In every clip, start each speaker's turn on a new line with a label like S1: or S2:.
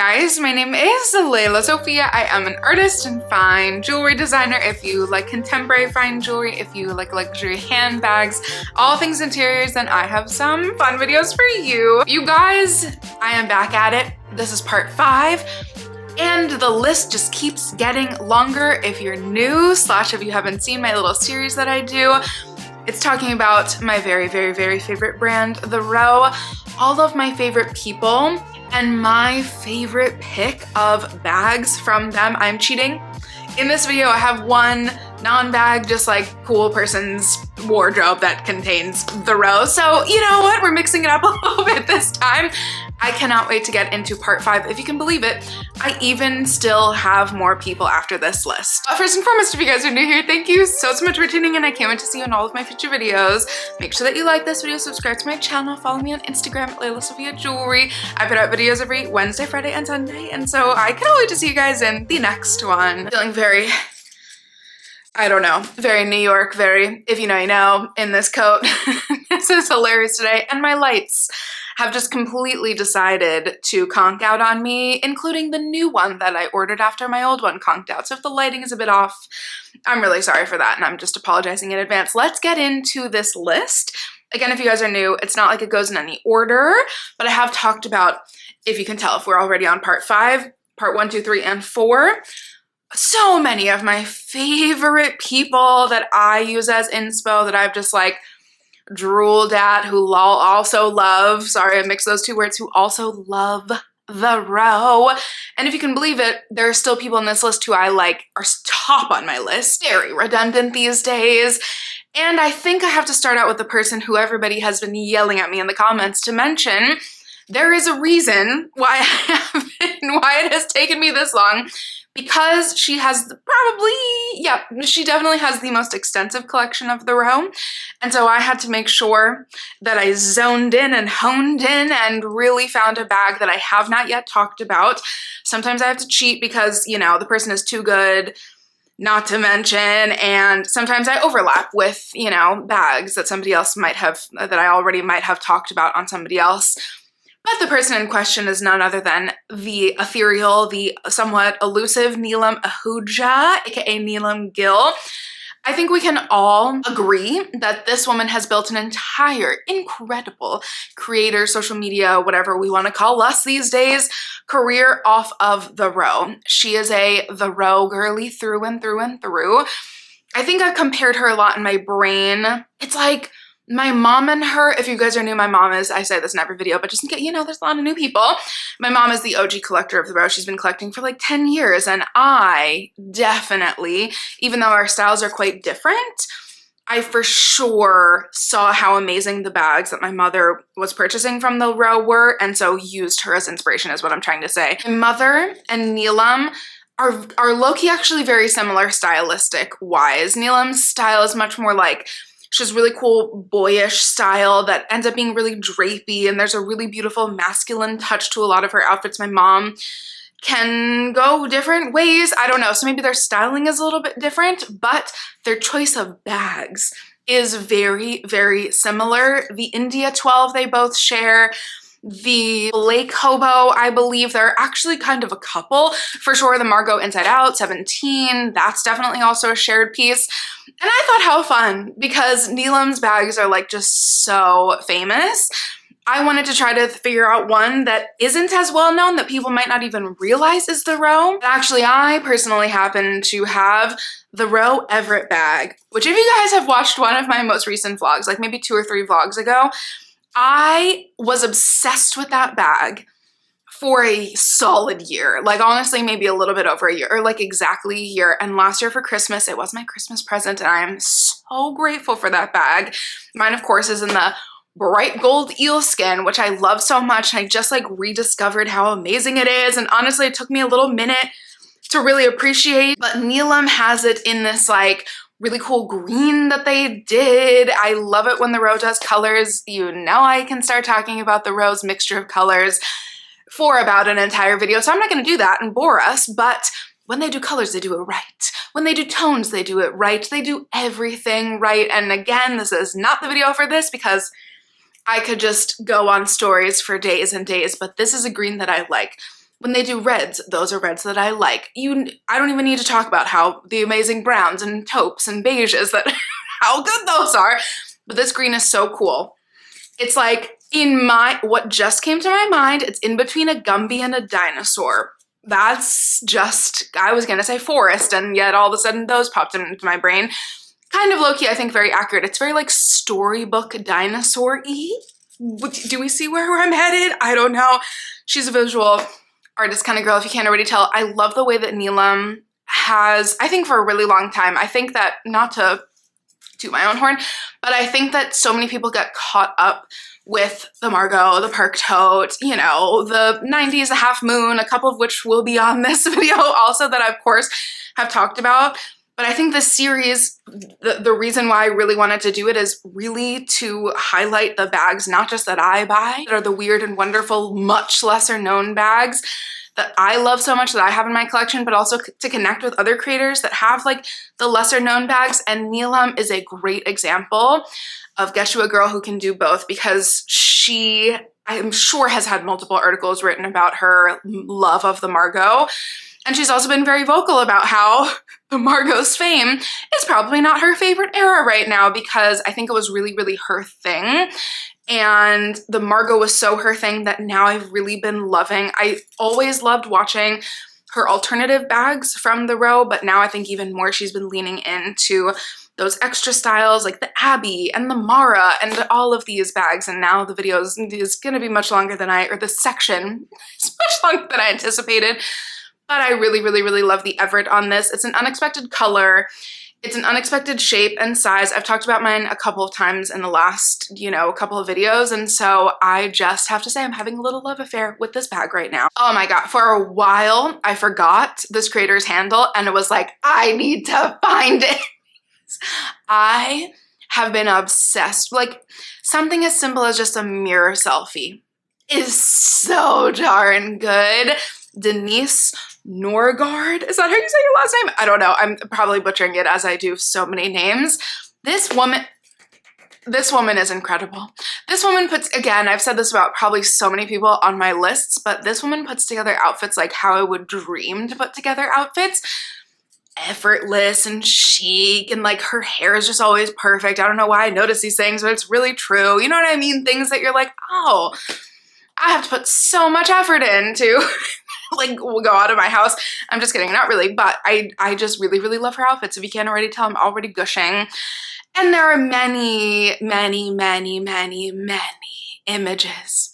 S1: guys, my name is Lelasophia. I am an artist and fine jewelry designer. If you like contemporary fine jewelry, if you like luxury handbags, all things interiors, then I have some fun videos for you. You guys, I am back at it. This is part 5. And the list just keeps getting longer. If you're new, / if you haven't seen my little series that I do, it's talking about my very favorite brand, The Row, all of my favorite people, and my favorite pick of bags from them. I'm cheating. In this video, I have one non-bag, just like cool person's wardrobe that contains The Row. So you know what? We're mixing it up a little bit this time. I cannot wait to get into part 5. If you can believe it, I even still have more people after this list. But first and foremost, if you guys are new here, thank you so much for tuning in. I can't wait to see you in all of my future videos. Make sure that you like this video, subscribe to my channel, follow me on Instagram at lelasophia jewelry. I put out videos every Wednesday, Friday, and Sunday, and so I cannot wait to see you guys in the next one. Feeling very, I don't know, very New York, very, if you know, you know, in this coat. This is hilarious today, and my lights have just completely decided to conk out on me, including the new one that I ordered after my old one conked out. So if the lighting is a bit off, I'm really sorry for that, and I'm just apologizing in advance. Let's get into this list. Again, if you guys are new, it's not like it goes in any order, but I have talked about, if you can tell, if we're already on part 5, part 1, 2, 3, and 4, so many of my favorite people that I use as inspo that I've just like drooled at, who also love, sorry I mixed those two words, who also love The Row. And if you can believe it, there are still people in this list who I like are top on my list. Very redundant these days. And I think I have to start out with the person who everybody has been yelling at me in the comments to mention. There is a reason why why it has taken me this long. Because she has she definitely has the most extensive collection of The Row. And so I had to make sure that I zoned in and honed in and really found a bag that I have not yet talked about. Sometimes I have to cheat because, you know, the person is too good not to mention, and sometimes I overlap with, you know, bags that somebody else might have, that I already might have talked about on somebody else. But the person in question is none other than the ethereal, the somewhat elusive Neelam Ahooja, aka Neelam Gill. I think we can all agree that this woman has built an entire incredible creator, social media, whatever we want to call us these days, career off of The Row. She is a The Row girly through and through and through. I think I've compared her a lot in my brain. It's like my mom and her, if you guys are new, my mom is, I say this in every video, but just in case, you know, there's a lot of new people. My mom is the OG collector of The Row. She's been collecting for like 10 years, and I definitely, even though our styles are quite different, I for sure saw how amazing the bags that my mother was purchasing from The Row were, and so used her as inspiration is what I'm trying to say. My mother and Neelam are low-key actually very similar stylistic-wise. Neelam's style is much more like, she has really cool boyish style that ends up being really drapey, and there's a really beautiful masculine touch to a lot of her outfits. My mom can go different ways. I don't know. So maybe their styling is a little bit different, but their choice of bags is very similar. The India 12 they both share. The Lake Hobo, I believe they're actually kind of a couple. For sure, the Margot Inside Out 17, that's definitely also a shared piece. And I thought how fun, because Neelam's bags are like just so famous. I wanted to try to figure out one that isn't as well known, that people might not even realize is The Row. Actually, I personally happen to have the Row Everett bag, which if you guys have watched one of my most recent vlogs, like maybe 2 or 3 vlogs ago, I was obsessed with that bag for a solid year. Like honestly, maybe a little bit over a year, or like exactly a year. And last year for Christmas, it was my Christmas present, and I am so grateful for that bag. Mine, of course, is in the bright gold eel skin, which I love so much. And I just like rediscovered how amazing it is. And honestly, it took me a little minute to really appreciate, but Neelam has it in this like really cool green that they did. I love it when The Row does colors. You know, I can start talking about The Row's mixture of colors for about an entire video, so I'm not going to do that and bore us, but when they do colors, they do it right. When they do tones, they do it right. They do everything right. And again, this is not the video for this because I could just go on stories for days and days, but this is a green that I like. when they do reds, those are reds that I like. I don't even need to talk about how the amazing browns and taupes and beiges that, how good those are. But this green is so cool. It's like what just came to my mind, it's in between a Gumby and a dinosaur. That's just, I was gonna say forest, and yet all of a sudden those popped into my brain. Kind of low-key, I think very accurate. It's very like storybook dinosaur-y. Do we see where I'm headed? I don't know. She's a visual artist kind of girl, if you can't already tell. I love the way that Neelam has, I think for a really long time, I think that, not to toot my own horn, but I think that so many people get caught up with the Margot, the Perk Tote, you know, the 90s, the Half Moon, a couple of which will be on this video also that I, of course, have talked about. But I think this series, the reason why I really wanted to do it is really to highlight the bags, not just that I buy, that are the weird and wonderful, much lesser known bags that I love so much that I have in my collection, but also to connect with other creators that have like the lesser known bags. And Neelam is a great example of get you a girl who can do both, because she, I'm sure, has had multiple articles written about her love of the Margot. And she's also been very vocal about how the Margot's fame is probably not her favorite era right now, because I think it was really, really her thing. And the Margot was so her thing that now I've really been loving. I always loved watching her alternative bags from the row, but now I think even more she's been leaning into those extra styles like the Abbey and the Mara and all of these bags. And now the video is going to be much longer than the section is much longer than I anticipated. But I really, really, really love the Everett on this. It's an unexpected color. It's an unexpected shape and size. I've talked about mine a couple of times in the last, couple of videos. And so I just have to say I'm having a little love affair with this bag right now. Oh my God. For a while, I forgot this creator's handle and it was like, I need to find it. I have been obsessed. Like something as simple as just a mirror selfie is so darn good. Denise Norgard, is that how you say your last name? I don't know. I'm probably butchering it as I do so many names. This woman is incredible. This woman puts, again, I've said this about probably so many people on my lists, but this woman puts together outfits like how I would dream to put together outfits. Effortless and chic, and like her hair is just always perfect. I don't know why I notice these things, but it's really true. You know what I mean? Things that you're like, oh, I have to put so much effort into like go out of my house. I'm just kidding, not really, but I just really, really love her outfits. If you can't already tell, I'm already gushing. And there are many, many, many, many, many images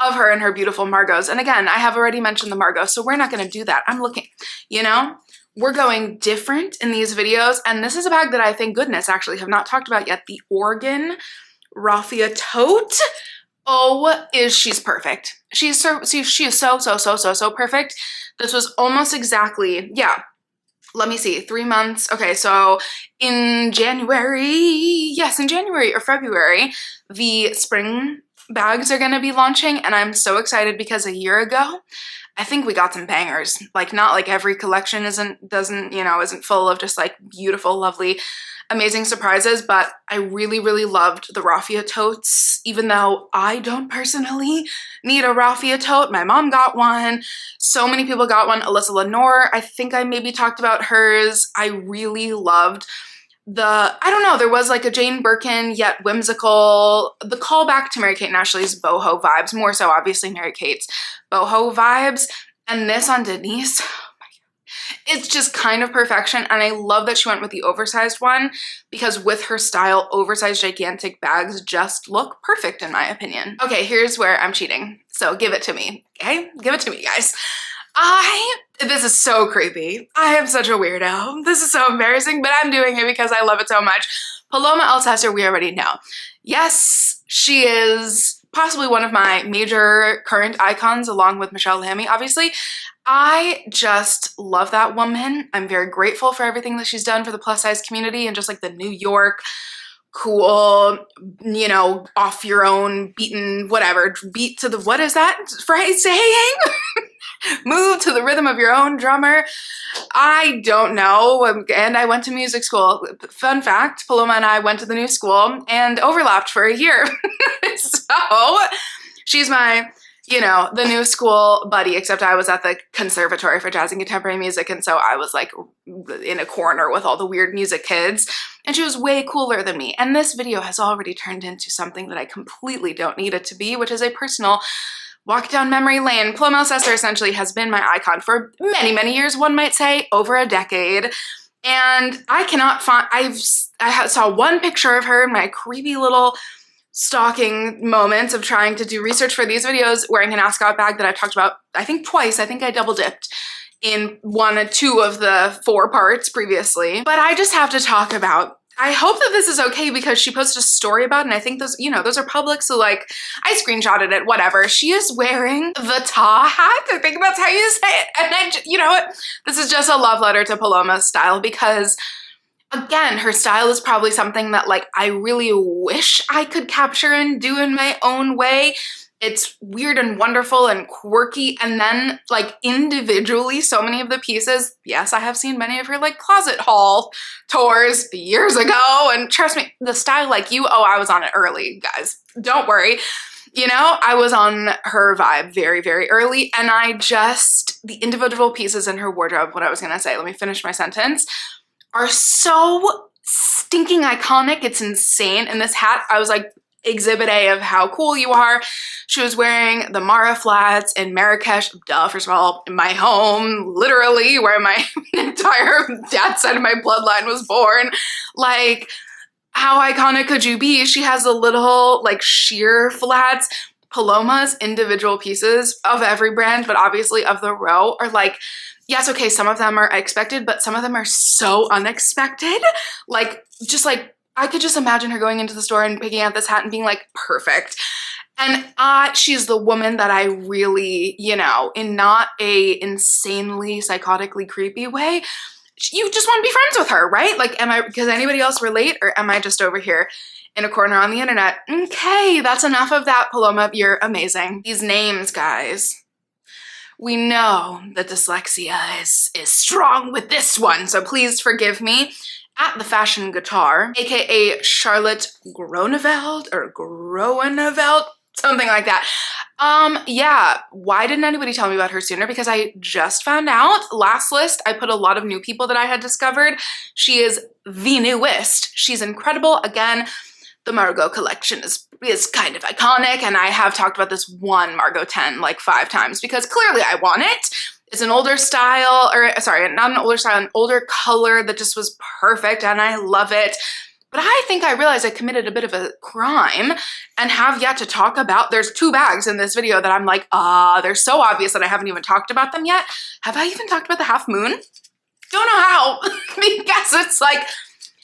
S1: of her and her beautiful Margaux. And again, I have already mentioned the Margot, so we're not gonna do that. I'm looking, we're going different in these videos. And this is a bag that I, thank goodness, actually have not talked about yet. The Oregon Raffia Tote. Oh, she's perfect. She is so perfect. This was almost exactly, yeah, let me see, 3 months. Okay, so in January, yes, in January or February, the spring bags are gonna be launching, and I'm so excited because a year ago, I think we got some bangers. Like, not like every collection isn't full of just like beautiful, lovely, amazing surprises, but I really, really loved the Raffia totes, even though I don't personally need a Raffia tote. My mom got one. So many people got one. Alyssa Lenore, I think I maybe talked about hers. I really loved I don't know, there was like a Jane Birkin yet whimsical, the callback to Mary-Kate and Ashley's boho vibes, more so obviously Mary-Kate's boho vibes. And this on Denise, it's just kind of perfection. And I love that she went with the oversized one, because with her style, oversized gigantic bags just look perfect in my opinion. Okay, here's where I'm cheating. So give it to me, okay? Give it to me, guys. This is so creepy. I am such a weirdo. This is so embarrassing, but I'm doing it because I love it so much. Paloma Elsesser, we already know. Yes, she is possibly one of my major current icons, along with Michelle Lamy, obviously. I just love that woman. I'm very grateful for everything that she's done for the plus size community and just like the New York, cool, off your own, beaten, whatever, beat to the, what is that phrase saying? Move to the rhythm of your own drummer. I don't know. And I went to music school. Fun fact, Paloma and I went to the new school and overlapped for a year. So she's my you know, the new school buddy, except I was at the conservatory for jazz and contemporary music, and so I was like in a corner with all the weird music kids, and she was way cooler than me. And this video has already turned into something that I completely don't need it to be, which is a personal walk down memory lane. Paloma Elsesser essentially has been my icon for many, many years, one might say, over a decade. And I cannot find, I saw one picture of her in my creepy little stalking moments of trying to do research for these videos wearing an ascot bag that I've talked about, I think twice. I think I double dipped in one or two of the 4 parts previously. But I just have to talk about, I hope that this is okay because she posted a story about it, and I think those, you know, those are public, so like I screenshotted it, whatever. She is wearing the Ta hat. I think that's how you say it. And you know what? This is just a love letter to Paloma's style because, again, her style is probably something that like I really wish I could capture and do in my own way. It's weird and wonderful and quirky, and then like individually so many of the pieces, yes, I have seen many of her like closet haul tours years ago, and trust me, the style like you, oh, I was on it early, guys, don't worry. You know, I was on her vibe very, very early, and the individual pieces in her wardrobe, what I was gonna say, let me finish my sentence, are so stinking iconic, it's insane. And this hat, I was like, exhibit A of how cool you are. She was wearing the Mara flats in Marrakesh, duh, first of all, in my home, literally, where my entire dad's side of my bloodline was born. Like, how iconic could you be? She has a little, like, sheer flats. Paloma's individual pieces of every brand, but obviously of the row, are like, yes, okay, some of them are expected, but some of them are so unexpected. Like, just like, I could just imagine her going into the store and picking out this hat and being like, perfect. And she's the woman that I really, you know, in not a insanely psychotically creepy way, you just want to be friends with her, right? Like, does anybody else relate, or am I just over here in a corner on the internet? Okay, that's enough of that, Paloma. You're amazing. These names, guys. We know that dyslexia is strong with this one, so please forgive me. At the Fashion Guitar, aka Charlotte Groeneveld or Groeneveld, something like that. Yeah, why didn't anybody tell me about her sooner? Because I just found out. Last list, I put a lot of new people that I had discovered. She is the newest. She's incredible. Again, the Margot collection is kind of iconic, and I have talked about this one Margot 10 like 5 times because clearly I want it. It's an older style, or sorry, not an older style, an older color that just was perfect, and I love it. But I think I realized I committed a bit of a crime and have yet to talk about, there's 2 bags in this video that I'm like, they're so obvious that I haven't even talked about them yet. Have I even talked about the Half Moon? Don't know how, because it's like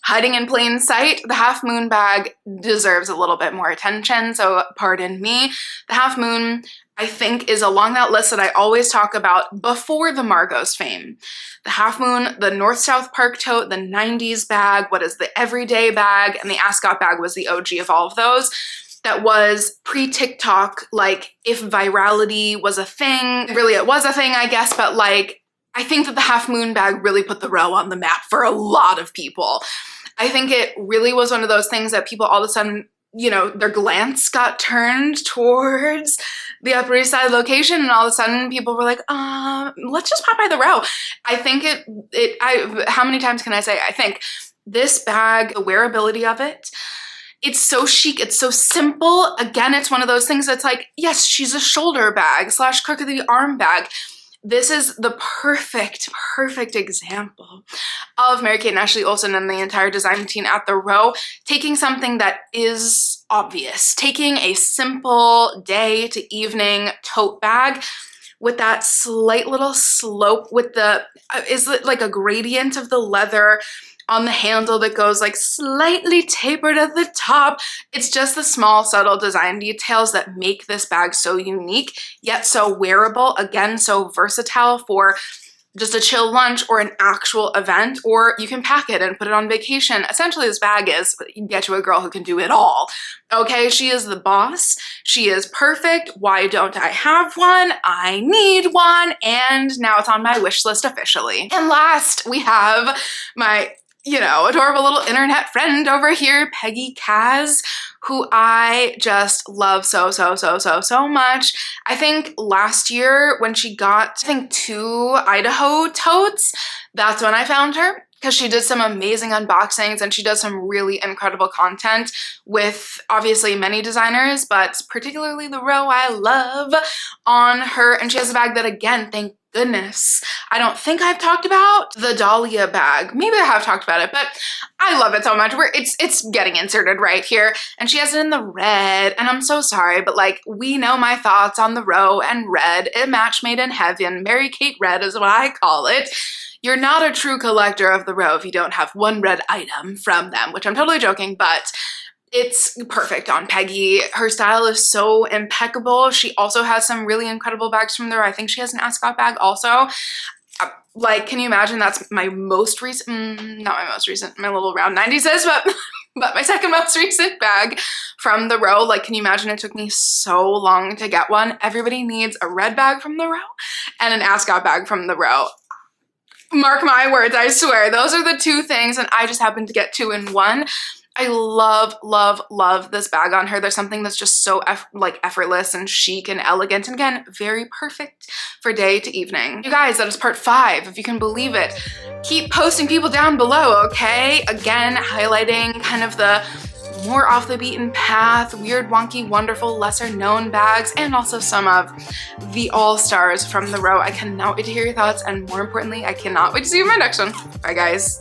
S1: hiding in plain sight. The Half Moon bag deserves a little bit more attention, so pardon me. The Half Moon, I think, is along that list that I always talk about before the Margot's fame. The Half Moon, the North-South Park tote, the 90s bag, what is the everyday bag, and the ascot bag was the OG of all of those. That was pre-TikTok, like, if virality was a thing. Really, it was a thing, I guess, but like, I think that the Half Moon bag really put the row on the map for a lot of people. I think it really was one of those things that people all of a sudden, you know, their glance got turned towards the Upper East Side location, and all of a sudden people were like, let's just pop by the row. I think how many times can I say, I think this bag, the wearability of it, it's so chic, it's so simple. Again, it's one of those things that's like, yes, she's a shoulder bag / crook of the arm bag. This is the perfect example of Mary-Kate and Ashley Olsen and the entire design team at the row, taking something that is obvious, taking a simple day to evening tote bag with that slight little slope with the, is it like a gradient of the leather on the handle that goes like slightly tapered at the top. It's just the small, subtle design details that make this bag so unique, yet so wearable. Again, so versatile for just a chill lunch or an actual event, or you can pack it and put it on vacation. Essentially, this bag is, you get you a girl who can do it all. Okay, she is the boss. She is perfect. Why don't I have one? I need one. And now it's on my wish list officially. And last, we have my, you know, adorable little internet friend over here, Peggy Cass, who I just love so much. I think last year when she got, I think 2 Idaho totes, that's when I found her, because she did some amazing unboxings and she does some really incredible content with obviously many designers, but particularly the row I love on her. And she has a bag that, again, thank goodness, I don't think I've talked about, the Dahlia bag. Maybe I have talked about it, but I love it so much. It's getting inserted right here, and she has it in the red, and I'm so sorry, but like, we know my thoughts on the row and red. A match made in heaven. Mary Kate red is what I call it. You're not a true collector of the row if you don't have one red item from them, which I'm totally joking, but it's perfect on Peggy. Her style is so impeccable. She also has some really incredible bags from there. I think she has an ascot bag also. Like, can you imagine? That's my most recent, not my most recent, my little round 90s is, but my second most recent bag from the row. Like, can you imagine? It took me so long to get one. Everybody needs a red bag from the row and an ascot bag from the row. Mark my words, I swear. Those are the 2 things, and I just happened to get 2 in 1. I love this bag on her. There's something that's just so effortless and chic and elegant, and again, very perfect for day to evening. You guys, that is part 5, if you can believe it. Keep posting people down below, okay? Again, highlighting kind of the more off the beaten path, weird, wonky, wonderful, lesser known bags, and also some of the all-stars from the row. I cannot wait to hear your thoughts, and more importantly, I cannot wait to see you in my next one. Bye, guys.